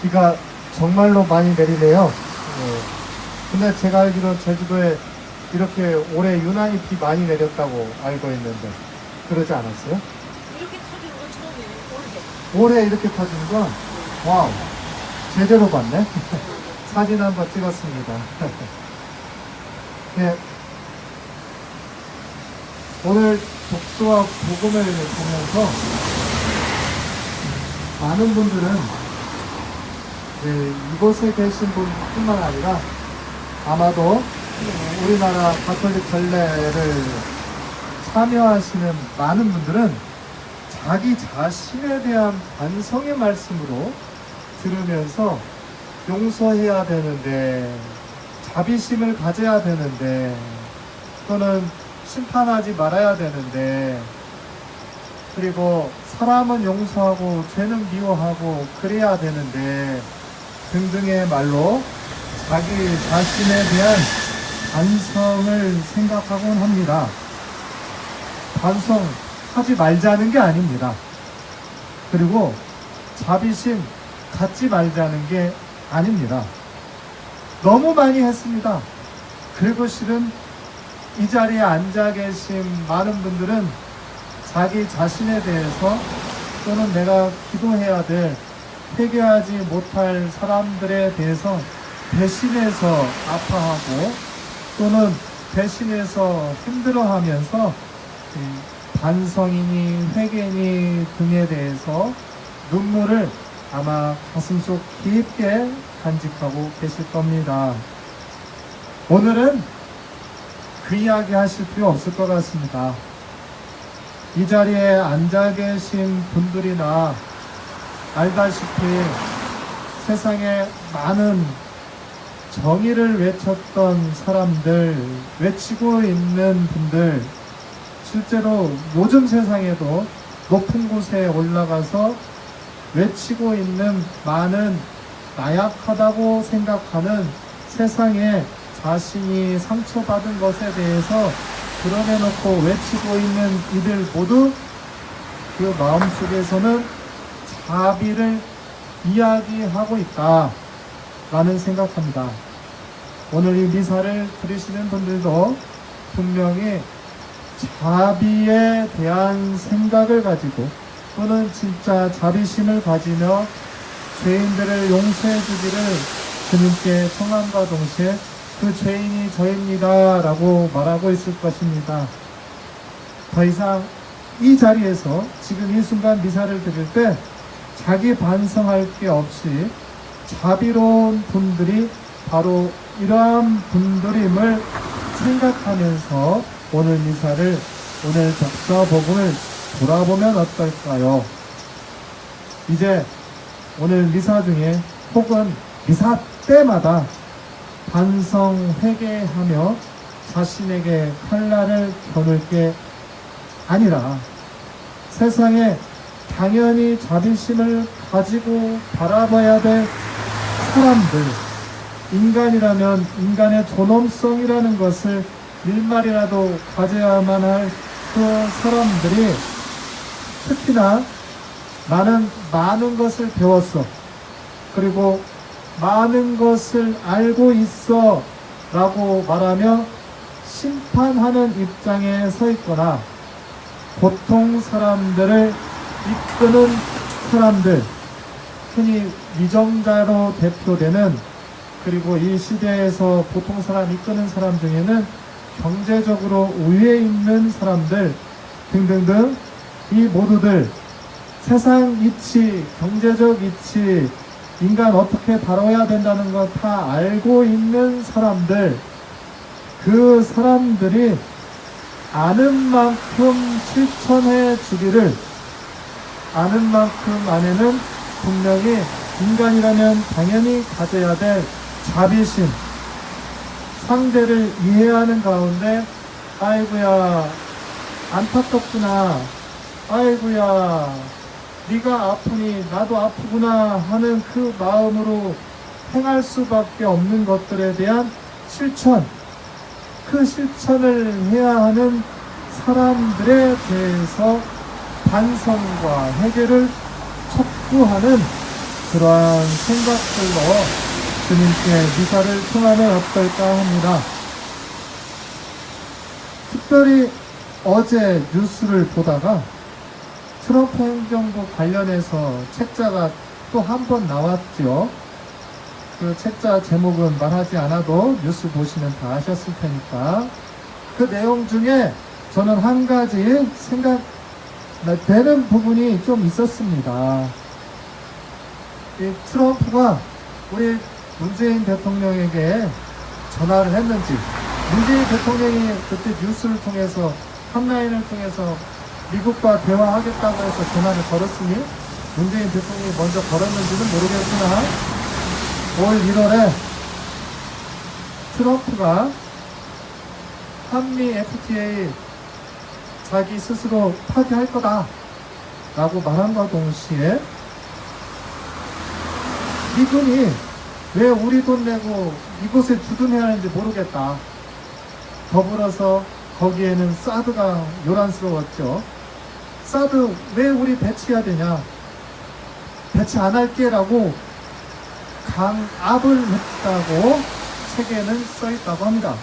비가 정말로 많이 내리네요. 근데 제가 알기로 제주도에 이렇게 올해 유난히 비 많이 내렸다고 알고 있는데 그러지 않았어요? 이렇게 터지는 건 처음이에요. 올해. 올해 이렇게 터진 건 와우, 제대로 봤네. 사진 한번 찍었습니다. 네, 오늘 독서와 복음을 보면서 많은 분들은 이곳에 계신 분뿐만 아니라 아마도 우리나라 가톨릭 전례를 참여하시는 많은 분들은 자기 자신에 대한 반성의 말씀으로 들으면서 용서해야 되는데, 자비심을 가져야 되는데, 또는 심판하지 말아야 되는데, 그리고 사람은 용서하고 죄는 미워하고 그래야 되는데 등등의 말로 자기 자신에 대한 반성을 생각하곤 합니다. 반성하지 말자는 게 아닙니다. 그리고 자비심 갖지 말자는 게 아닙니다. 너무 많이 했습니다. 그리고 실은 이 자리에 앉아 계신 많은 분들은 자기 자신에 대해서 또는 내가 기도해야 될, 회개하지 못할 사람들에 대해서 배신해서 아파하고 또는 배신해서 힘들어하면서 반성이니 회개니 등에 대해서 눈물을 아마 가슴속 깊게 간직하고 계실 겁니다. 오늘은 그 이야기 하실 필요 없을 것 같습니다. 이 자리에 앉아 계신 분들이나 알다시피 세상에 많은 정의를 외쳤던 사람들, 외치고 있는 분들, 실제로 요즘 세상에도 높은 곳에 올라가서 외치고 있는 많은 나약하다고 생각하는 세상에 자신이 상처받은 것에 대해서 드러내놓고 외치고 있는 이들 모두 그 마음속에서는 자비를 이야기하고 있다 라는 생각합니다. 오늘 이 미사를 들으시는 분들도 분명히 자비에 대한 생각을 가지고 또는 진짜 자비심을 가지며 죄인들을 용서해 주기를 주님께 청함과 동시에 그 죄인이 저입니다 라고 말하고 있을 것입니다. 더 이상 이 자리에서 지금 이 순간 미사를 드릴 때 자기 반성할 게 없이 자비로운 분들이 바로 이러한 분들임을 생각하면서 오늘 미사를, 오늘 독서 복음을 돌아보면 어떨까요? 이제 오늘 미사 중에 혹은 미사 때마다 반성, 회개하며 자신에게 칼날을 겨눌 게 아니라 세상에 당연히 자비심을 가지고 바라봐야 될 사람들, 인간이라면 인간의 존엄성이라는 것을 일말이라도 가져야만 할 그 사람들이 특히나 나는 많은 것을 배웠어, 그리고 많은 것을 알고 있어 라고 말하며 심판하는 입장에 서 있거나 보통 사람들을 이끄는 사람들, 흔히 위정자로 대표되는, 그리고 이 시대에서 보통 사람 이끄는 사람 중에는 경제적으로 우위에 있는 사람들 등등등, 이 모두들 세상 이치, 경제적 이치, 인간 어떻게 다뤄야 된다는 거 다 알고 있는 사람들, 그 사람들이 아는 만큼 실천해 주기를, 아는 만큼 안에는 분명히 인간이라면 당연히 가져야 될 자비심, 상대를 이해하는 가운데 아이고야 안타깝구나, 아이고야 네가 아프니 나도 아프구나 하는 그 마음으로 행할 수밖에 없는 것들에 대한 실천, 그 실천을 해야 하는 사람들에 대해서 반성과 회개를 촉구하는 그러한 생각들로 주님께 미사를 통하면 어떨까 합니다. 특별히 어제 뉴스를 보다가 트럼프 행정부 관련해서 책자가 또 한 번 나왔죠. 그 책자 제목은 말하지 않아도 뉴스 보시면 다 아셨을 테니까 그 내용 중에 저는 한 가지 생각되는 부분이 좀 있었습니다. 이 트럼프가 우리 문재인 대통령에게 전화를 했는지, 문재인 대통령이 그때 뉴스를 통해서 탑라인을 통해서 미국과 대화하겠다고 해서 전화를 걸었으니 문재인 대통령이 먼저 걸었는지는 모르겠으나 올 1월에 트럼프가 한미 FTA 자기 스스로 파기할 거다 라고 말함과 동시에 미군이 왜 우리 돈 내고 이곳에 주둔해야 하는지 모르겠다. 더불어서 거기에는 사드가 요란스러웠죠. 사드 왜 우리 배치해야 되냐, 배치 안 할게 라고 강압을 했다고 책에는 써있다고 합니다.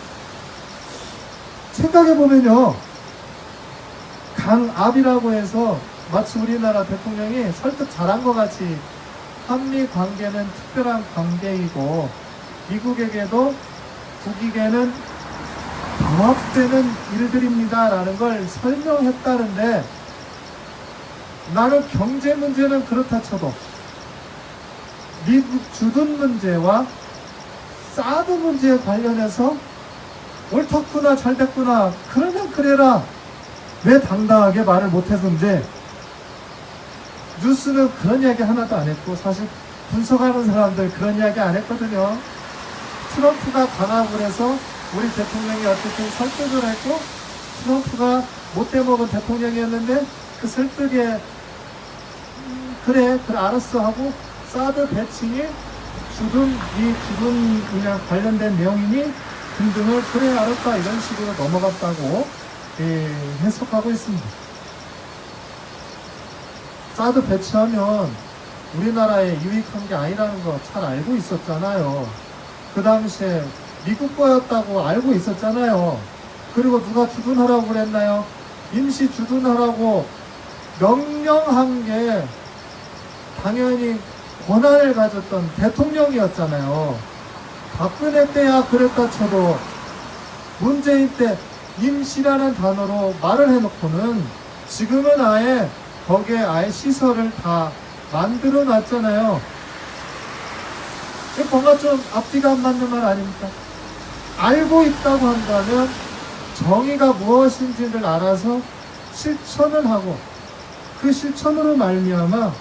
생각해보면요, 강압이라고 해서 마치 우리나라 대통령이 설득 잘한 것 같이 한미 관계는 특별한 관계이고 미국에게도 국익에는 병합되는 일들입니다 라는 걸 설명했다는데, 나는 경제 문제는 그렇다 쳐도 미국 주둔 문제와 사드 문제에 관련해서 옳았구나 잘됐구나 그러면 그래라 왜 당당하게 말을 못했는지, 뉴스는 그런 이야기 하나도 안 했고 사실 분석하는 사람들 그런 이야기 안 했거든요. 트럼프가 강압을 해서 우리 대통령이 어쨌든 설득을 했고, 트럼프가 못돼 먹은 대통령이었는데 그 설득에 그래 알았어 하고 사드 배칭이 주둔 그냥 관련된 내용이니 등등을 그래 알았다 이런 식으로 넘어갔다고 해석하고 있습니다. 사드 배치하면 우리나라에 유익한 게 아니라는 거 잘 알고 있었잖아요. 그 당시에 미국 거였다고 알고 있었잖아요. 그리고 누가 주둔하라고 그랬나요? 임시 주둔하라고 명령한 게 당연히 권한을 가졌던 대통령이었잖아요. 박근혜 때야 그랬다 쳐도 문재인 때 임시라는 단어로 말을 해놓고는 지금은 아예 거기에 아예 시설을 다 만들어 놨잖아요. 뭔가 좀 앞뒤가 안 맞는 말 아닙니까? 알고 있다고 한다면 정의가 무엇인지를 알아서 실천을 하고, 그 실천으로 말미암아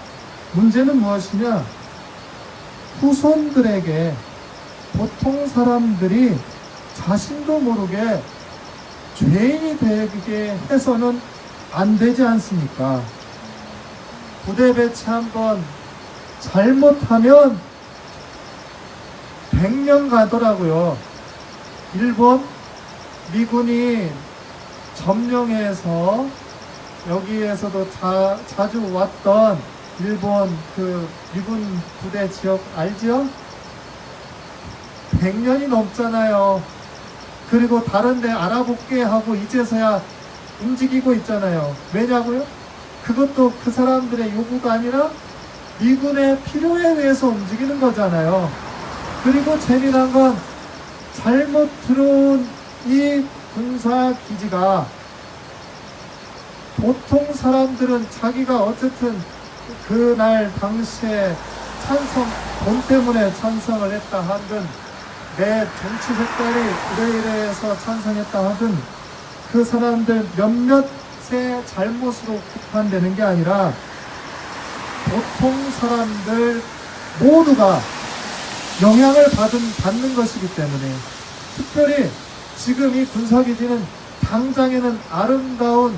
문제는 무엇이냐, 후손들에게 보통 사람들이 자신도 모르게 죄인이 되게 해서는 안 되지 않습니까? 부대 배치 한번 잘못하면 100년 가더라고요. 일본 미군이 점령해서 여기에서도 자주 왔던 일본 그 미군 부대 지역 알지요? 100년이 넘잖아요. 그리고 다른 데 알아볼게 하고 이제서야 움직이고 있잖아요. 왜냐고요? 그것도 그 사람들의 요구가 아니라 미군의 필요에 의해서 움직이는 거잖아요. 그리고 재미난 건 잘못 들어온 이 군사기지가 보통 사람들은 자기가 어쨌든 그날 당시에 돈 때문에 찬성을 했다 하든 내 정치 색깔이 이래이래해서 찬성했다 하든 그 사람들 몇몇의 잘못으로 국한되는 게 아니라 보통 사람들 모두가 영향을 받는 것이기 때문에, 특별히 지금 이 군사기지는 당장에는 아름다운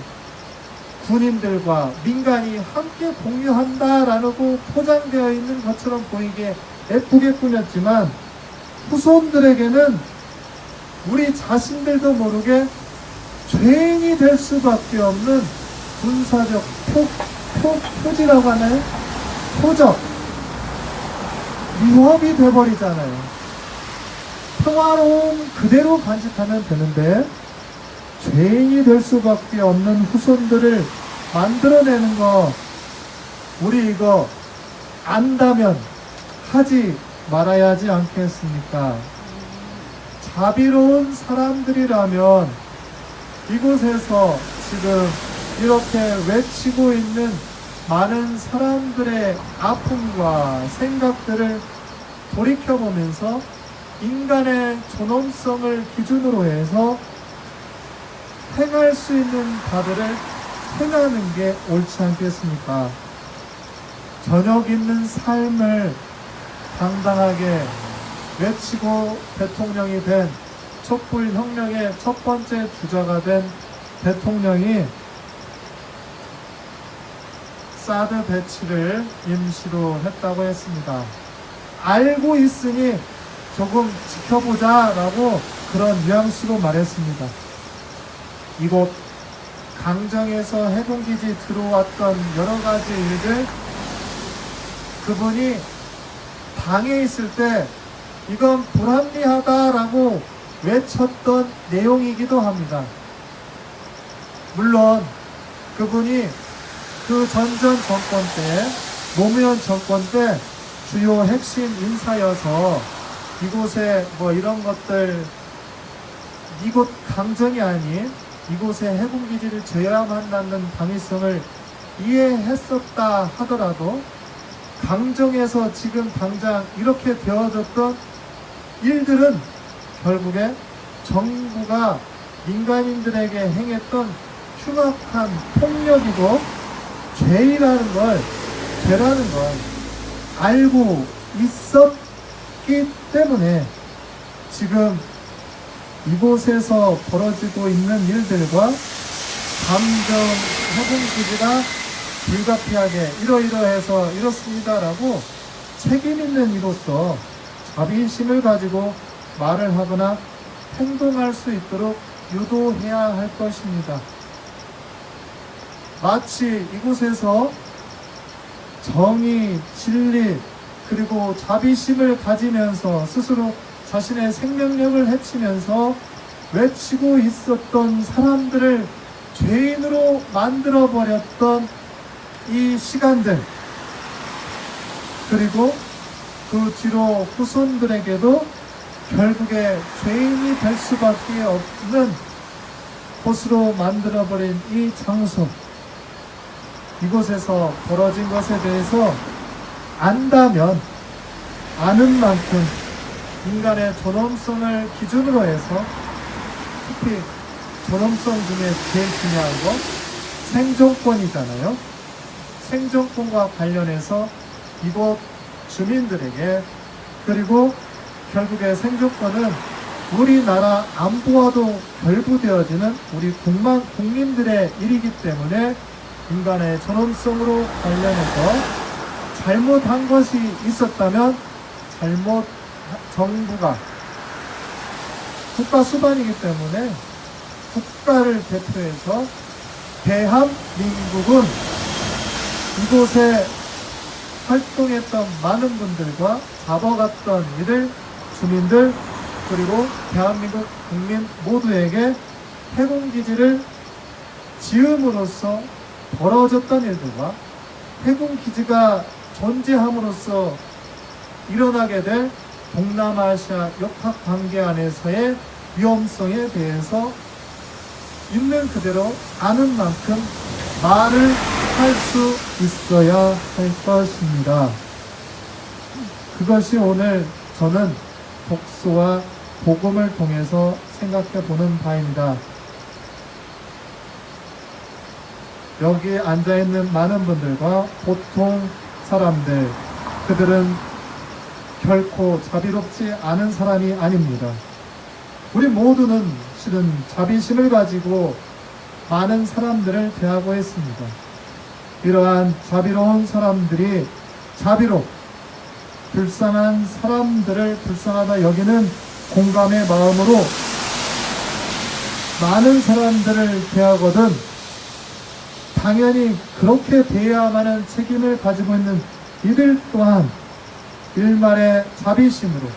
군인들과 민간이 함께 공유한다라고 포장되어 있는 것처럼 보이게 예쁘게 꾸몄지만 후손들에게는 우리 자신들도 모르게 죄인이 될 수밖에 없는 군사적 표지라고 하나요? 표적, 위협이 돼버리잖아요. 평화로움 그대로 간직하면 되는데 죄인이 될 수밖에 없는 후손들을 만들어내는 거, 우리 이거 안다면 하지 말아야 하지 않겠습니까? 자비로운 사람들이라면 이곳에서 지금 이렇게 외치고 있는 많은 사람들의 아픔과 생각들을 돌이켜보면서 인간의 존엄성을 기준으로 해서 행할 수 있는 바들을 행하는 게 옳지 않겠습니까? 저녁 있는 삶을 당당하게 외치고 대통령이 된 촛불혁명의 첫 번째 주자가 된 대통령이 사드 배치를 임시로 했다고 했습니다. 알고 있으니 조금 지켜보자 라고 그런 뉘앙스로 말했습니다. 이곳 강정에서 해군기지 들어왔던 여러 가지 일들, 그분이 당에 있을 때 이건 불합리하다라고 외쳤던 내용이기도 합니다. 물론 그분이 그 전전 정권 때, 노무현 정권 때 주요 핵심 인사여서 이곳에 뭐 이런 것들, 이곳 강정이 아닌 이곳에 해군기지를 제압한다는 당위성을 이해했었다 하더라도 강정에서 지금 당장 이렇게 되어졌던 일들은 결국에 정부가 민간인들에게 행했던 흉악한 폭력이고 죄라는 걸 알고 있었기 때문에 지금 이곳에서 벌어지고 있는 일들과 감정 해군기지가 불가피하게 이러이러해서 이렇습니다라고 책임 있는 이로서 자비심을 가지고 말을 하거나 행동할 수 있도록 유도해야 할 것입니다. 마치 이곳에서 정의, 진리, 그리고 자비심을 가지면서 스스로 자신의 생명력을 해치면서 외치고 있었던 사람들을 죄인으로 만들어버렸던 이 시간들, 그리고 그 뒤로 후손들에게도 결국에 죄인이 될 수밖에 없는 곳으로 만들어버린 이 장소, 이곳에서 벌어진 것에 대해서 안다면 아는 만큼 인간의 존엄성을 기준으로 해서, 특히 존엄성 중에 제일 중요한 건 생존권이잖아요. 생존권과 관련해서 이곳 주민들에게, 그리고 결국에 생존권은 우리나라 안보와도 결부되어지는 우리 국민들의 일이기 때문에 인간의 존엄성으로 관련해서 잘못한 것이 있었다면 정부가 국가 수반이기 때문에 국가를 대표해서 대한민국은 이곳에 활동했던 많은 분들과 잡아갔던 이들, 주민들, 그리고 대한민국 국민 모두에게 해군기지를 지음으로써 벌어졌던 일들과 해군기지가 존재함으로써 일어나게 될 동남아시아 역학관계 안에서의 위험성에 대해서 있는 그대로 아는 만큼 말을 할 수 있어야 할 것입니다. 그것이 오늘 저는 독서와 복음을 통해서 생각해 보는 바입니다. 여기 앉아있는 많은 분들과 보통 사람들, 그들은 결코 자비롭지 않은 사람이 아닙니다. 우리 모두는 실은 자비심을 가지고 많은 사람들을 대하고 있습니다. 이러한 자비로운 사람들이 불쌍한 사람들을 불쌍하다 여기는 공감의 마음으로 많은 사람들을 대하거든 당연히 그렇게 대해야만 하는 책임을 가지고 있는 이들 또한 일말의 자비심으로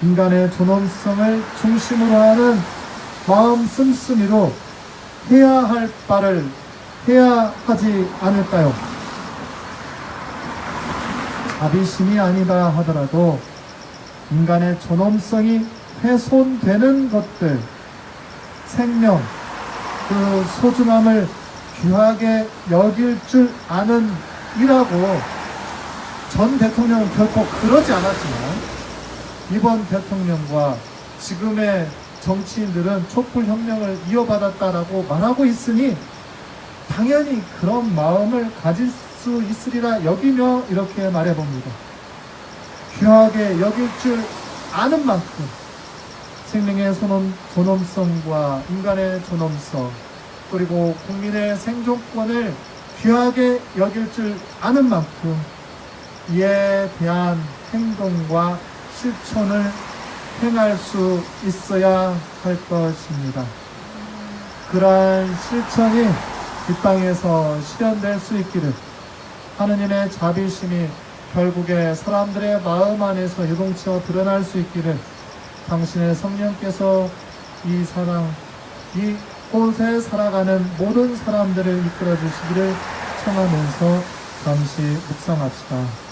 인간의 존엄성을 중심으로 하는 마음 씀씀이로 해야 할 바를 해야 하지 않을까요? 자비심이 아니다 하더라도 인간의 존엄성이 훼손되는 것들, 생명, 그 소중함을 귀하게 여길 줄 아는 이라고 전 대통령은 결코 그러지 않았지만 이번 대통령과 지금의 정치인들은 촛불혁명을 이어받았다라고 말하고 있으니 당연히 그런 마음을 가질 수 있으리라 여기며 이렇게 말해봅니다. 귀하게 여길 줄 아는 만큼 생명의 존엄성과 인간의 존엄성 그리고 국민의 생존권을 귀하게 여길 줄 아는 만큼 이에 대한 행동과 실천을 행할 수 있어야 할 것입니다. 그러한 실천이 이 땅에서 실현될 수 있기를 하느님의 자비심이 결국에 사람들의 마음 안에서 유동치어 드러날 수 있기를 당신의 성령께서 이 사랑, 이 곳에 살아가는 모든 사람들을 이끌어 주시기를 청하면서 잠시 묵상합시다.